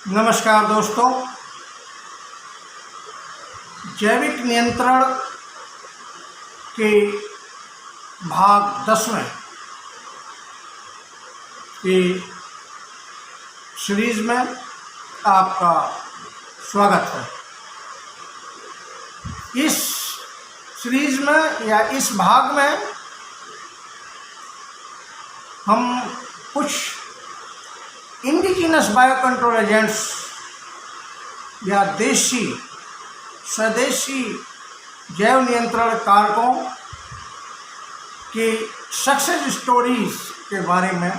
नमस्कार दोस्तों, जैविक नियंत्रण के भाग 10वें की सीरीज में आपका स्वागत है। इस सीरीज में या इस भाग में हम कुछ इंडिजिनस बायो कंट्रोल एजेंट्स या स्वदेशी जैव नियंत्रण कारकों की सक्सेस स्टोरीज के बारे में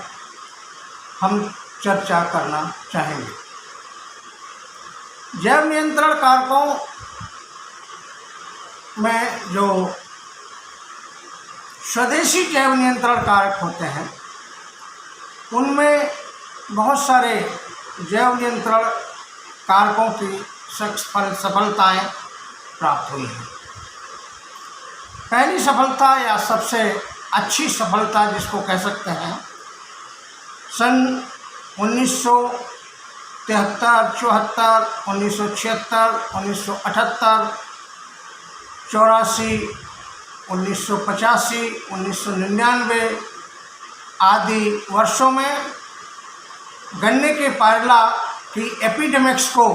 हम चर्चा करना चाहेंगे। जैव नियंत्रण कारकों में जो स्वदेशी जैव नियंत्रण कारक होते हैं उनमें बहुत सारे जैव नियंत्रण कारकों की सफलताएं प्राप्त हुई हैं। पहली सफलता या सबसे अच्छी सफलता जिसको कह सकते हैं, सन 1973, 74, 1976, 1978, 84, 1985, 1999 आदि वर्षों में गन्ने के पायरला की एपिडेमिक्स को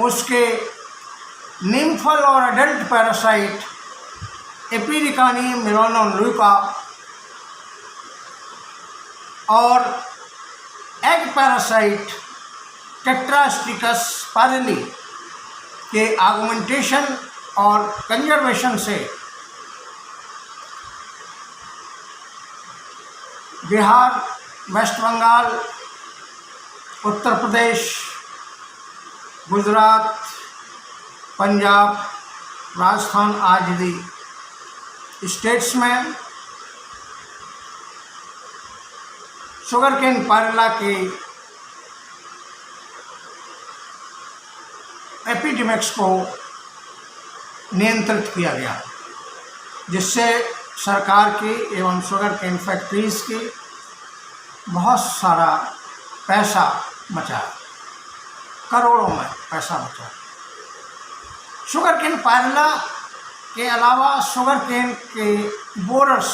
उसके निम्फल और एडल्ट पैरासाइट एपिरिकानी मेलानोल्यूका और एग पैरासाइट टेट्रास्टिकस पायरेली के आगमेंटेशन और कंजर्वेशन से बिहार, वेस्ट बंगाल, उत्तर प्रदेश, गुजरात, पंजाब, राजस्थान आदि स्टेट्स में शुगर केन पायरला की एपिडेमिक्स को नियंत्रित किया गया, जिससे सरकार की एवं शुगर केन फैक्ट्रीज की बहुत सारा पैसा बचा, करोड़ों में पैसा बचा। शुगर केन पायरला के अलावा शुगर केन के बोरस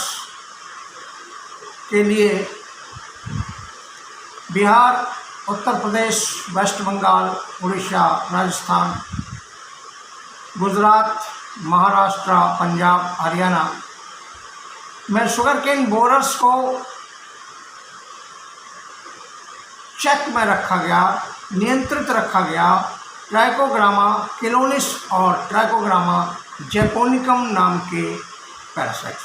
के लिए बिहार, उत्तर प्रदेश, वेस्ट बंगाल, उड़ीसा, राजस्थान, गुजरात, महाराष्ट्र, पंजाब, हरियाणा में शुगर केन बोरस को चेक में रखा गया, नियंत्रित रखा गया ट्राइकोग्रामा किलोनिस और ट्राइकोग्रामा जैपोनिकम नाम के पैरासाइट्स।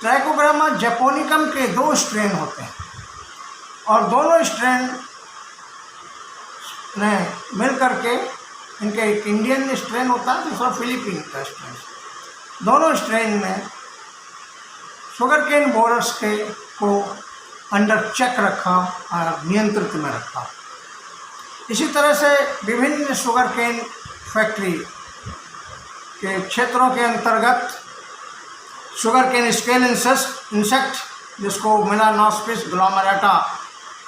ट्राइकोग्रामा जैपोनिकम के 2 स्ट्रेन होते हैं और दोनों स्ट्रेन ने मिल करके, इनके एक इंडियन स्ट्रेन होता है, दूसरा फिलीपीन का स्ट्रेन, दोनों स्ट्रेन में शुगर केन बोरस के को अंडर चेक रखा और नियंत्रित में रखा। इसी तरह से विभिन्न शुगर केन फैक्ट्री के क्षेत्रों के अंतर्गत शुगर केन स्केल इंसेक्ट जिसको मेलानोस्पिस ग्लोमेरेटा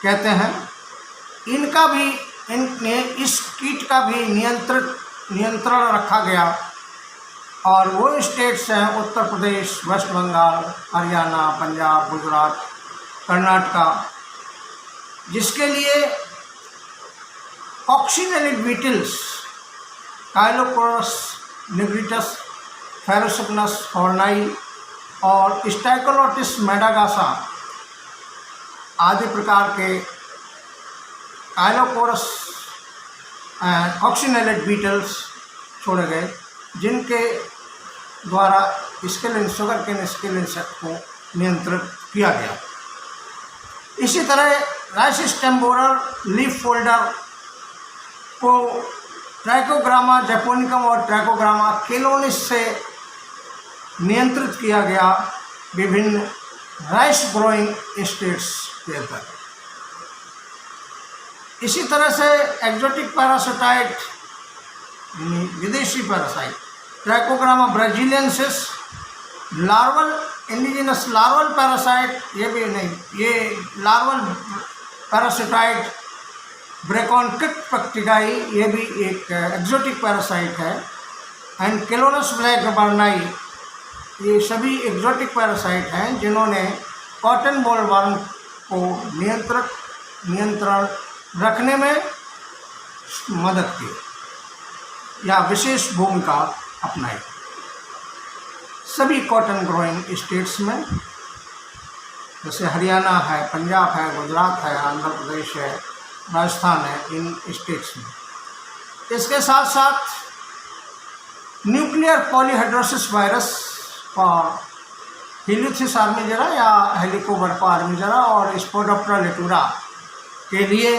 कहते हैं, इनका भी इस कीट का भी नियंत्रण रखा गया। और वो स्टेट्स हैं उत्तर प्रदेश, वेस्ट बंगाल, हरियाणा, पंजाब, गुजरात, कर्नाटका, जिसके लिए कॉक्सिनेलिड बीटल्स, काइलोकोरस निग्रिटस, फेरोसिग्नस हॉर्नाई और स्टाइकोलोटिस मेडागासा आदि प्रकार के काइलोकोरस कॉक्सिनेलिड बीटल्स छोड़े गए, जिनके द्वारा शुगर केन स्केल इंसेक्ट को नियंत्रित किया गया। इसी तरह राइसिस्टेम बोरर लीफ फोल्डर को ट्राइकोग्रामा जैपोनिकम और ट्राइकोग्रामा किलोनिस से नियंत्रित किया गया विभिन्न राइस ग्रोइंग स्टेट्स के अंदर। इसी तरह से एक्जोटिक पैरासाइट, विदेशी parasite Trichogramma brasiliensis, larval indigenous larval parasite, ये भी नहीं, ये लार्वल पैरासिटाइट ब्रेकॉनकिक प्रक्टिकाई, ये भी एक एक्जोटिक पैरासाइट है। एंड केलोनस ब्लैक बर्नाई, ये सभी एक्जोटिक पैरासाइट हैं जिन्होंने कॉटन बोलवर्म को नियंत्रण रखने में मदद की या विशेष भूमिका अपनाई। सभी कॉटन ग्रोइंग स्टेट्स में, जैसे हरियाणा है, पंजाब है, गुजरात है, आंध्र प्रदेश है, राजस्थान है, इन स्टेट्स में। इसके साथ साथ न्यूक्लियर पॉलीहाइड्रोसिस वायरस और हीलियोथ्रिस आर्मीजेरा या हेलिकोबर्पा आर्मीजेरा और स्पोडोप्टेरा लिटूरा के लिए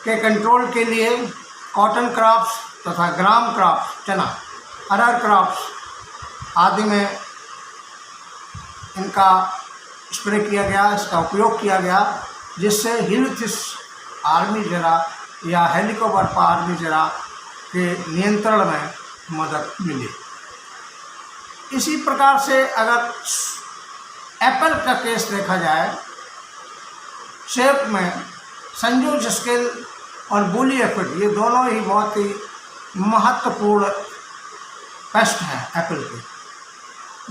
के कंट्रोल के लिए कॉटन क्रॉप्स तथा ग्राम क्रॉप्स, चना, अरहर क्रॉप्स आदि में इनका स्प्रे किया गया, इसका उपयोग किया गया, जिससे हीलियोथ्रिस आर्मीजेरा या हेलिकोबर्पा आर्मीजेरा के नियंत्रण में मदद मिली। इसी प्रकार से अगर एप्पल का केस देखा जाए, शेप में संजू स्केल और बुली एफिड, ये दोनों ही बहुत ही महत्वपूर्ण पेस्ट हैं एप्पल के।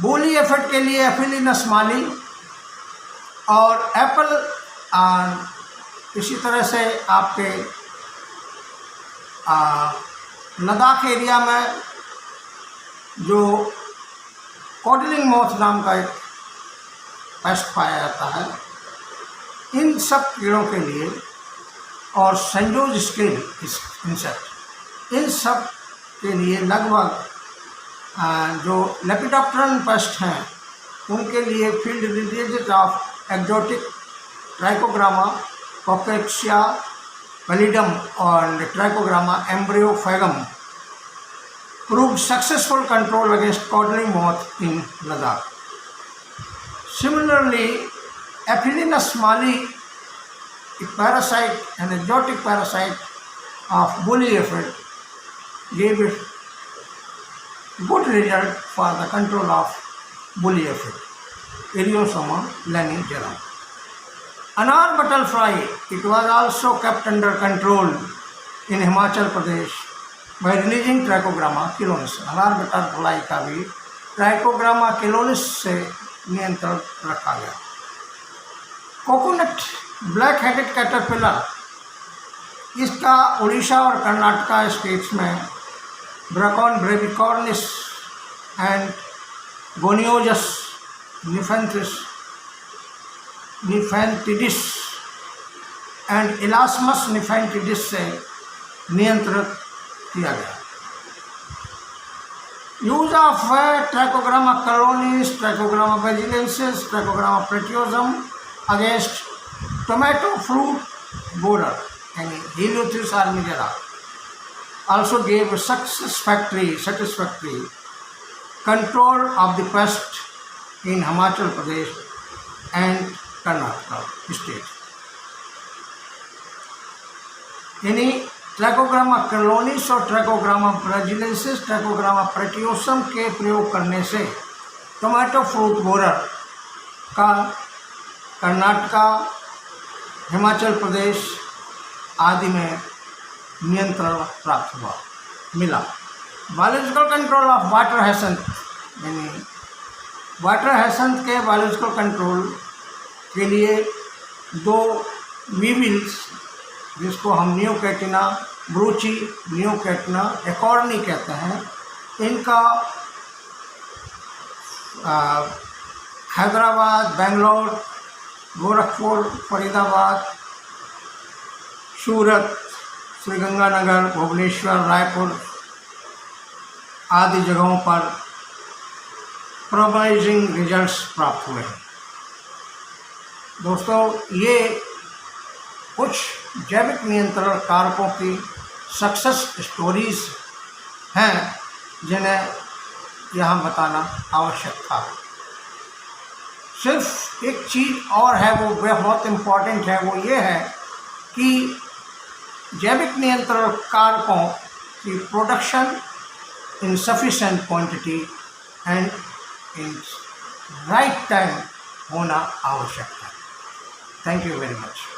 बुली एफिड के लिए एफिलिनस माली और एप्पल इसी तरह से आपके लद्दाख एरिया में जो कॉडलिंग मॉथ नाम का एक पेस्ट पाया जाता है, इन सब कीड़ों के लिए, और संजोज स्केल इंसेक्ट, इन सब के लिए लगभग जो लेपिडोप्टेरन पेस्ट हैं उनके लिए field disease of exotic Trichogramma कॉकेशिया पैलिडम और Trichogramma embryophagum proved successful control against codling moth in Ladakh. Similarly, Aphelinus mali, a parasite, an exotic parasite of woolly aphid, gave a good result for the control of woolly aphid, Eriosoma lanigera. Anar butterfly, it was also kept under control in Himachal Pradesh by releasing Trichogramma chilonis. अनार butterfly का भी Trichogramma किलोनिस से नियंत्रण रखा गया। Coconut black headed caterpillar, इसका उड़ीसा और Karnataka states में ब्राकॉन ब्रेविकॉर्निस एंड गोनियोजस निफेंटिडिस एंड इलास्मस निफेंटिडिस से नियंत्रित किया गया। Use of Trichogramma colonies, Trichogramma वेजिलेंसिस, Trichogramma pretiosum against tomato fruit borer यानी Heliothis armigera also gave a satisfactory control of the pest in Himachal Pradesh and Karnataka states. यानी ट्राइकोग्रामा कॉलोनीस और Trichogramma ब्राजिलेंसिस, Trichogramma प्रेटियोसम के प्रयोग करने से tomato fruit borer का कर्नाटका, हिमाचल प्रदेश आदि में नियंत्रण प्राप्त हुआ मिला। बायोलॉजिकल कंट्रोल ऑफ वाटर हैसेंथ, यानी वाटर हैसेंथ के बायोलॉजिकल कंट्रोल के लिए दो वीविल्स, जिसको हम नियोकैटिना ब्रूची, नियोकैटिना एकॉर्नी कहते हैं, इनका हैदराबाद, बेंगलोर, गोरखपुर, फरीदाबाद, सूरत, श्रीगंगानगर, भुवनेश्वर, रायपुर आदि जगहों पर प्रोमाइजिंग रिजल्ट्स प्राप्त हुए हैं। दोस्तों, ये कुछ जैविक नियंत्रण कारकों की सक्सेस स्टोरीज हैं जिन्हें यहाँ बताना आवश्यक था। सिर्फ एक चीज़ और है, वो बहुत इम्पॉर्टेंट है, वो ये है कि जैविक नियंत्रण कारकों की production in sufficient quantity and in right time होना आवश्यक है। Thank you very much.